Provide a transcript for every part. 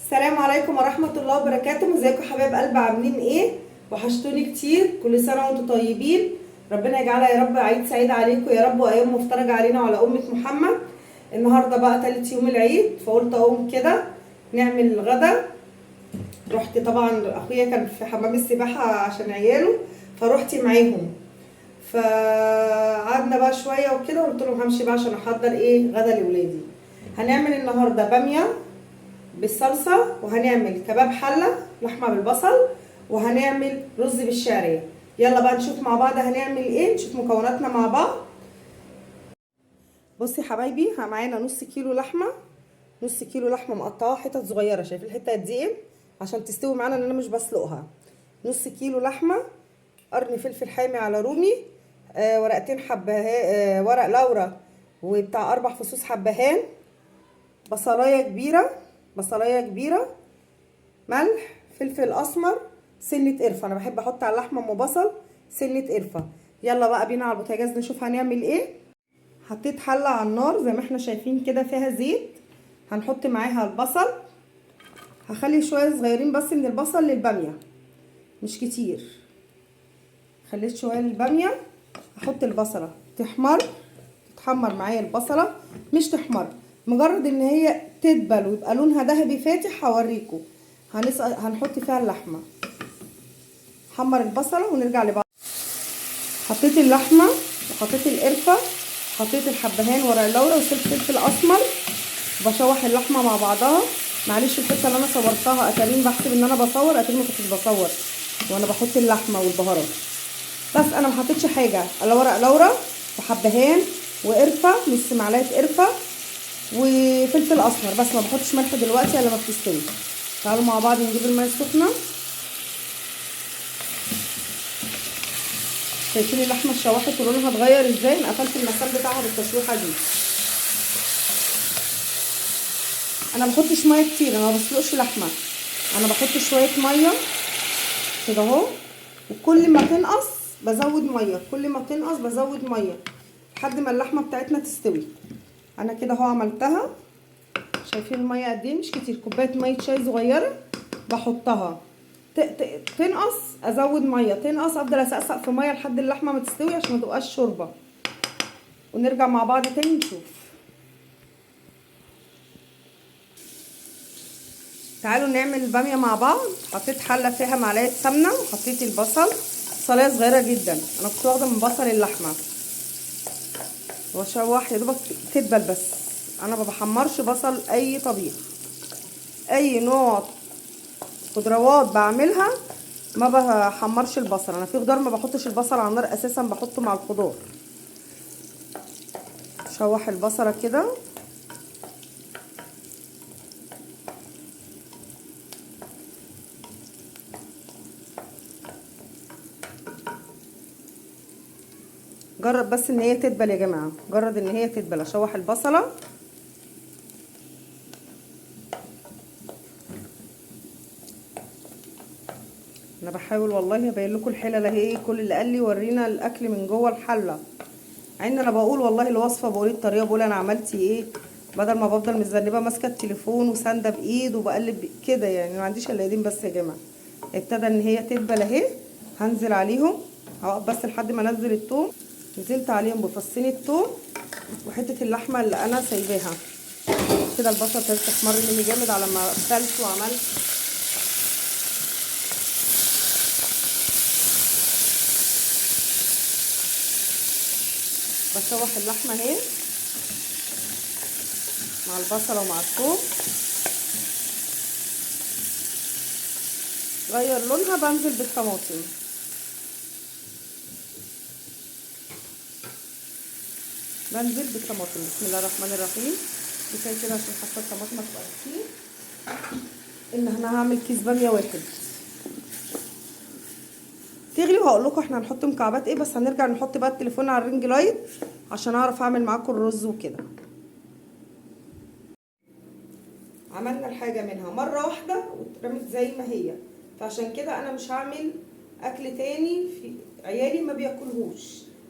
السلام عليكم ورحمة الله وبركاته. ازيكم حبايب قلب؟ عاملين ايه؟ وحشتوني كتير. كل سنة وانتم طيبين. ربنا يجعلها يا رب عيد سعيد عليكم يا رب، وايام مفترجة علينا وعلى أمة محمد. النهاردة بقى تالت يوم العيد، فقلت اقوم كده نعمل الغدا. رحت طبعا، اخويا كان في حمام السباحة عشان عياله، فروحت معاهم. فقعدنا بقى شوية وكده، وقلت لهم همشي بقى عشان احضر ايه غدا لولادي. هنعمل النهارده بامية بالصلصه، وهنعمل كباب حله لحمه بالبصل، وهنعمل رز بالشعريه. يلا بقى نشوف مع بعض هنعمل ايه، نشوف مكوناتنا مع بعض. بصي يا حبايبي، معانا نص كيلو لحمه. نص كيلو لحمه مقطعه حتت صغيره، شايفين الحته دي ايه؟ عشان تستوي معانا، ان انا مش بسلقها. نص كيلو لحمه، قرن فلفل حامي على رومي، ورقتين حبهان، ورق لورا، وبتاع 4 فصوص حبهان، بصلايه كبيره، بصلايه كبيره، ملح، فلفل اسمر، سنه قرفه. انا بحب احط على اللحمه ام بصل سنه قرفه. يلا بقى بينا على البوتاجاز نشوف هنعمل ايه. حطيت حله على النار زي ما احنا شايفين كده، فيها زيت. هنحط معاها البصل. هخلي شويه صغيرين بس من البصل للباميه، مش كتير. خليت شويه للباميه. هحط البصله تتحمر معايا البصله، مش تحمر، مجرد ان هي تدبل ويبقى لونها ذهبي فاتح. هوريكم. هنحط فيها اللحمه. حمر البصله ونرجع لبعض. حطيت اللحمه وحطيت القرفه، حطيت الحبهان ورق اللورا والفلفل اسمر. بشوح اللحمه مع بعضها. معلش الحته اللي انا صورتها اتارين بحسب ان انا بصور، اتارين ما كنتش بصور وانا بحط اللحمه والبهارات. بس انا ما حطيتش حاجه الا ورق لورا وحبهان وقرفه، نص معلقه قرفه وفلفل اسمر بس. ما بحطش ملح دلوقتي الا ما بتستوي. تعالوا مع بعض نجيب الميه السخنه. شايفين اللحمه اتشوحت ولونها اتغير ازاي؟ انا قفلت المسام بتاعها بالتشويحه دي. انا ما بحطش ميه كتير، انا ما بسلقش لحمه. انا بحط شويه ميه كده اهو، وكل ما تنقص بزود ميه، كل ما تنقص بزود ميه لحد ما اللحمه بتاعتنا تستوي. انا كده اهو عملتها. شايفين الميه قد ايه؟ مش كتير، كوبايه ميه شاي صغيره بحطها. تنقص ازود ميه، تنقص افضل اسقسق في ميه لحد اللحمه ما تستوي عشان ما تبقاش شوربه. ونرجع مع بعض تاني نشوف. تعالوا نعمل الباميه مع بعض. حطيت حله فيها معلقه سمنه، وحطيت البصل، بصلايه صغيره جدا. انا كنت واخده من بصل اللحمه، واشوح يا دوبك تدبل بس. انا ما بحمرش بصل اي طبيخ، اي نوع خضروات بعملها ما بحمرش البصل. انا في خضار ما بحطش البصل على النار اساسا، بحطه مع الخضار. شوح البصله كده. جرب بس ان هي تدبل يا جماعه، جرب ان هي تدبل. اشوح البصله. انا بحاول والله ابين لكم الحلة اهي. كل اللي قال لي ورينا الاكل من جوه الحله، عند انا بقول والله الوصفه، بقول الطريقه، بقول انا عملتي ايه، بدل ما بفضل متذنبه ماسكه التليفون وسانده بايد وبقلب كده. يعني ما عنديش الا ايدين بس يا جماعه. ابتدى ان هي تدبل اهي. هنزل عليهم، هوقف بس لحد ما انزل الثوم. نزلت عليهم بفصين الثوم وحته اللحمه اللي انا سايباها كده. البصل ابتدت تحمر مني جامد على ما غسلت وعملت. بشوح اللحمه اهي مع البصله ومع الثوم. غير لونها بنزل بالطماطم. بنزل بالطماطم. بسم الله الرحمن الرحيم. كفايه كده عشان حتى الطماطم ما تبقاش كتير. ان انا هعمل كيس باميه واحد تغلي، وهقول لكم احنا هنحط مكعبات ايه. بس هنرجع نحط بقى التليفون على الرينج لايت عشان اعرف اعمل معاكم الرز وكده. عملنا الحاجه منها مره واحده واترمت زي ما هي، فعشان كده انا مش هعمل اكل تاني. في عيالي ما بياكلهوش،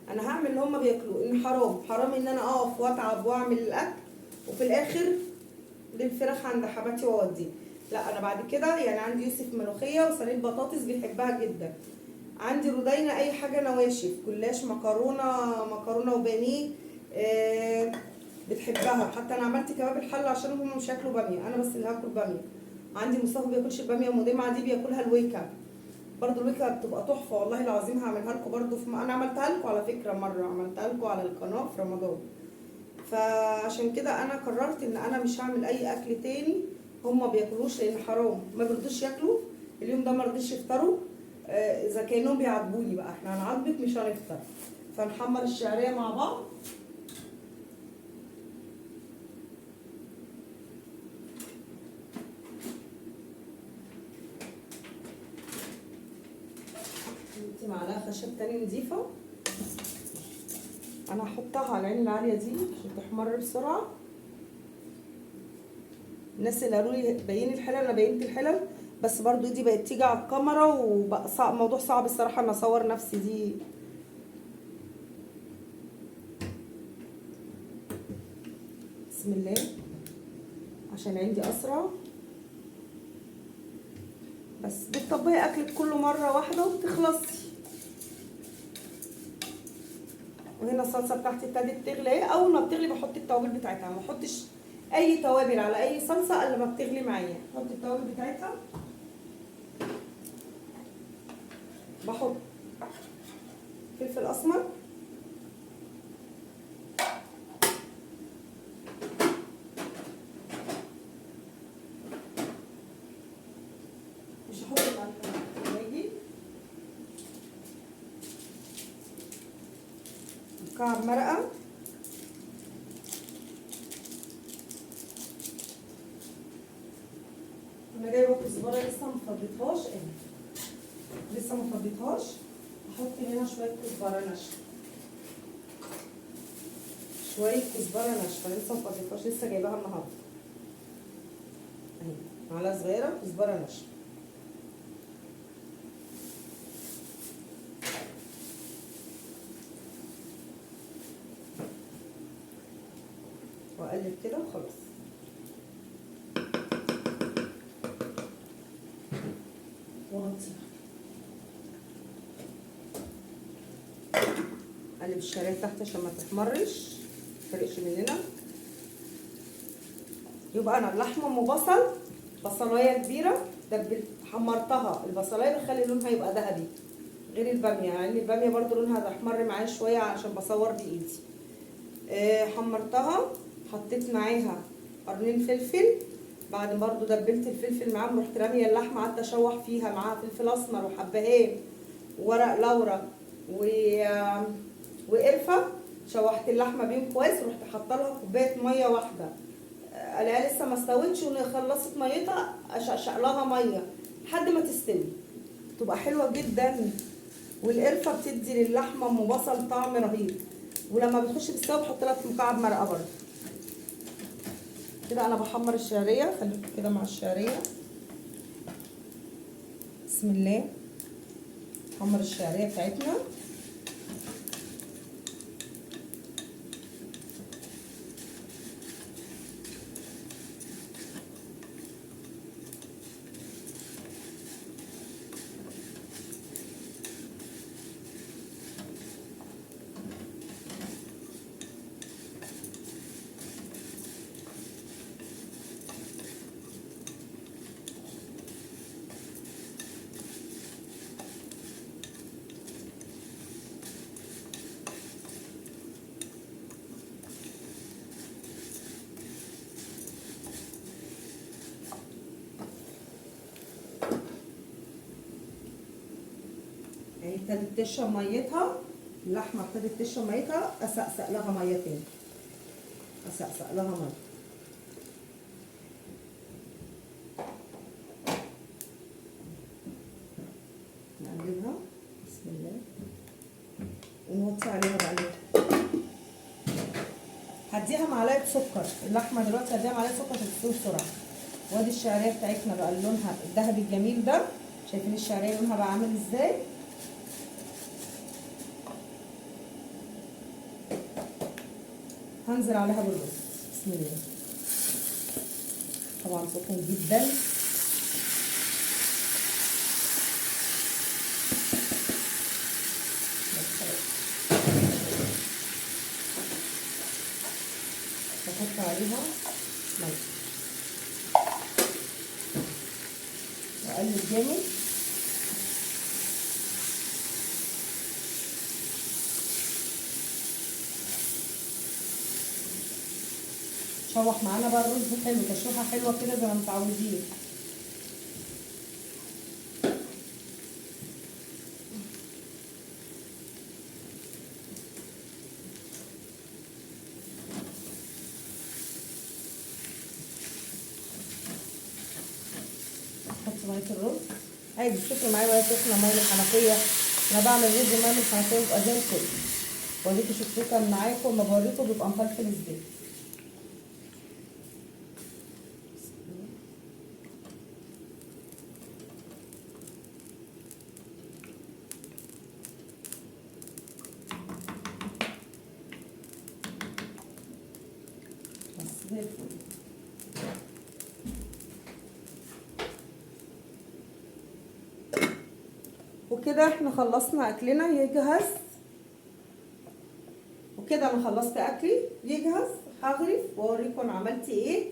انا هعمل اللي هم بياكلوه. ان حرام ان انا اقف واتعب واعمل الاكل وفي الاخر للفراخ عند حماتي واوديه. لا انا بعد كده يعني عندي يوسف ملوخيه وصينيه بطاطس بيحبها جدا. عندي رودينا اي حاجه نواشف، جلاش، مكرونه وبانيه. آه بتحبها. حتى انا عملت كباب الحله عشان هم مش هياكلوا باميه، انا بس اللي هاكل باميه. عندي مصطفى ما بياكلش الباميه، ومدام دي بياكلها الويكا. برضو الويكا بتبقى تحفه والله العظيم. هعملها لكم برضو انا عملتها لكم على فكره مره، عملتها لكم على القناه في رمضان. فعشان كده انا قررت ان انا مش هعمل اي اكل تاني هما بياكلوش، لان حرام ما بيرضوش ياكلوا اليوم ده، ما رضيش يفطروا. اذا كانوا بيعاتبوني بقى احنا هنعاتبك مش هنفطر. فنحمر الشعريه مع بعض. انت معلقه خشب تاني نضيفه. انا هحطها على العين العاليه دي عشان تحمر بسرعه. الناس اللي قالوا لي بيني الحلل، انا بينت الحلل، بس برضو دي بقت تيجي على الكاميرا وبقى صعب، موضوع صعب الصراحه ان اصور نفسي دي. بسم الله عشان عندي اسرع. بس بتطبقي اكلك كله مره واحده وبتخلصي. وهنا الصلصه بتاعتي ابتدت تغلي اهي. اول ما بتغلي بحط التوابل بتاعتها، ما بحطش اي توابل على اي صلصه الا ما بتغلي معايا. بحط التوابل بتاعتها. بحط فلفل اسمر، مش هحط ملح، باجي مكعب مرقه، انا جايبه كزبره لسه ما فضيتهاش اهي، لسه ما فضيتهاش. احط هنا شويه كزبره ناشفه، شويه كزبره ناشفه لسه ما فضيتهاش، لسه جايباها النهارده اهي، معلقه صغيره كزبره ناشفه. واقلب كده وخلاص. واغطيها. اقلب الشعريه تحت عشان ما تحمرش، ما تفرقش مننا. يبقى انا اللحمه ام بصل، بصلايه كبيره دبلت حمرتها. البصلايه بتخلي لونها يبقى ذهبي غير الباميه، يعني الباميه برضو لونها هتحمر معايا شويه عشان بصور بايدي. حمرتها، حطيت معاها قرنين فلفل. بعد برضو دبلت الفلفل معاهم رحت راميه اللحمه، قعدت اشوح فيها معاها فلفل اسمر وحبهان وورق لورا وقرفه. شوحت اللحمه بيهم كويس، رحت حاطه لها كوبايه ميه واحده. الاقيها لسه ما استوتش وخلصت ميتها، اشقشق لها ميه لحد ما تستوي، تبقى حلوه جدا. والقرفه بتدي للحمه ام بصل طعم رهيب. ولما بتخش بالسوا بحط لها مكعب مرقه برده. كده انا بحمر الشعريه، خليكم كده مع الشعريه. بسم الله. نحمر الشعريه بتاعتنا. يعني ابتدت تشرب ميتها، اللحمه ابتدت تشرب ميتها، اسقسق لها ميه تاني، اسقسق لها ميه. نقلبها. بسم الله. ونوطي عليها بقى. هديها معلقه سكر، اللحمه دلوقتي هديها معلقه سكر عشان تستوي بسرعه. وادي الشعريه بتاعتنا بقى لونها الذهبي الجميل ده. شايفين الشعريه لونها بقى عامل ازاي؟ هنزل عليها بالرز. بسم الله. طبعا سخن جدا. اقلب جامد. شوح معانا بقى الرز حلو، تشويحه حلوه كده زي ما متعودين. احط ميه الرز عادي، بتفرق معايا ميه سخنه ميه من الحنفيه. انا بعمل رز ميه من الحنفيه بيبقى زي الفل. وريكي شفتوه كان معاكم، ما بوريكم بيبقى مفلفل ازاي. بس زي الفل. وكده احنا خلصنا اكلنا يجهز. وكده انا خلصت اكلي يجهز، هغرف واوريكم انا عملت ايه.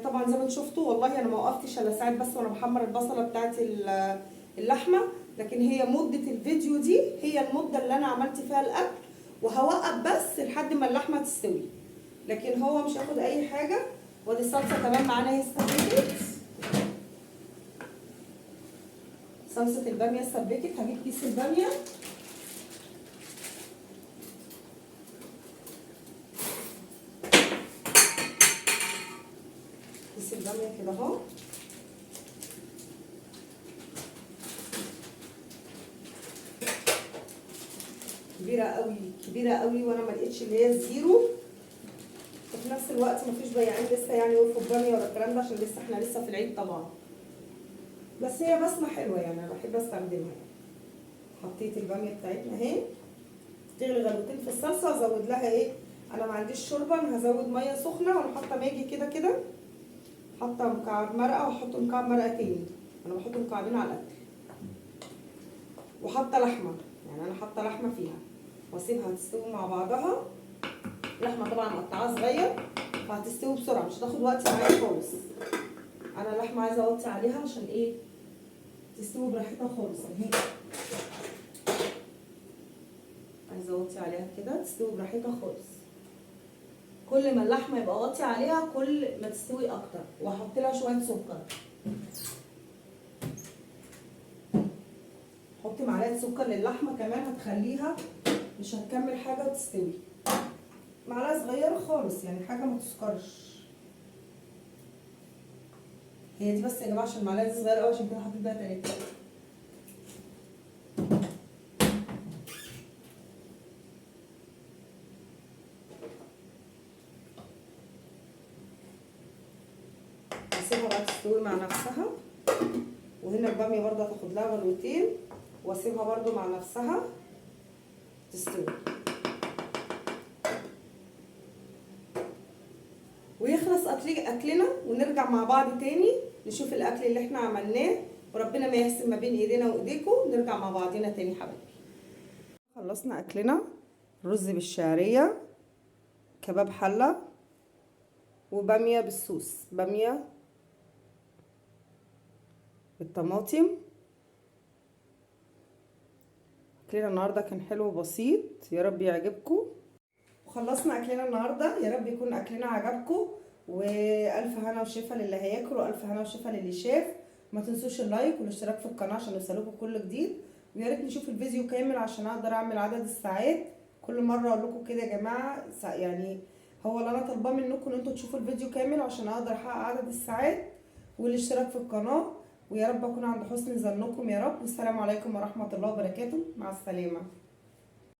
طبعا زي ما انتم شفتوا والله انا ما وقفتش الا ساعات بس وانا بحمر البصله بتاعت اللحمه، لكن هي مده الفيديو دي هي المده اللي انا عملت فيها الاكل، وهوقف بس لحد ما اللحمه تستوي، لكن هو مش هياخد اي حاجه. ودي الصلصه كمان معانا هي استبكت، صلصه الباميه استبكت. هجيب كيس الباميه الباميه كده اهو. كبيره قوي كبيره قوي، وانا ما لقيتش اللي هي الزيرو، وفي نفس الوقت مفيش بياعين لسه يعني وقفوا الباميه ولا الكلام ده، عشان لسه احنا لسه في العيد طبعا، بس هي بسمه حلوه يعني انا بحب استخدمها. حطيت الباميه بتاعتنا اهي تغلي غلوتين في الصلصه. ازود لها ايه؟ انا ما عنديش شوربه، انا هزود ميه سخنه، وانا حاطه ماجي كده كده، حاطه مكعب مرقه وهحط مكعب مرقه تاني. انا بحط مكعبين على الاكل. وحاطه لحمه، يعني انا حاطه لحمه فيها، واسيبها تستوي مع بعضها. لحمه طبعا مقطعاها صغير فهتستوي بسرعه، مش هتاخد وقت معايا خالص. انا اللحمه عايزه اوطي عليها عشان ايه؟ تستوي براحتها خالص اهي. عايزه اوطي عليها كده تستوي براحتها خالص. كل ما اللحمه يبقى واطي عليها كل ما تستوي اكتر. واحط لها شويه سكر، حطي معلقه سكر للحمه كمان هتخليها مش هتكمل حاجه وتستوي. معلقه صغيره خالص يعني حاجه ما تسكرش. هي دي بس يا جماعه عشان المعلقه دي صغيره قوي، عشان كده حطيت بقى 3. هسيبها بقى تستوي مع نفسها. وهنا الباميه برضه هتاخد لها غلوتين، واسيبها برضه مع نفسها تستوي. ويخلص اكلنا ونرجع مع بعض تاني نشوف الاكل اللي احنا عملناه، وربنا ما يحسن ما بين ايدينا وايديكم. نرجع مع بعضنا تاني حبايبي. خلصنا اكلنا، رز بالشعريه، كباب حله، وباميه بالصوص، باميه بالطماطم. اكلنا النهارده كان حلو وبسيط، يا رب يعجبكم. وخلصنا اكلنا النهارده، يا رب يكون اكلنا عجبكم، والف هنا وشفا للي هياكل، والف هنا وشفا للي شاف. ما تنسوش اللايك والاشتراك في القناه عشان يوصلكم كل جديد. ويا ريت نشوف الفيديو كامل عشان اقدر اعمل عدد الساعات. كل مره اقول لكم كده يا جماعه، يعني هو اللي انا طالباه منكم ان انتوا تشوفوا الفيديو كامل عشان اقدر احقق عدد الساعات والاشتراك في القناه. ويا رب اكون عند حسن ظنكم يا رب. والسلام عليكم ورحمه الله وبركاته. مع السلامه.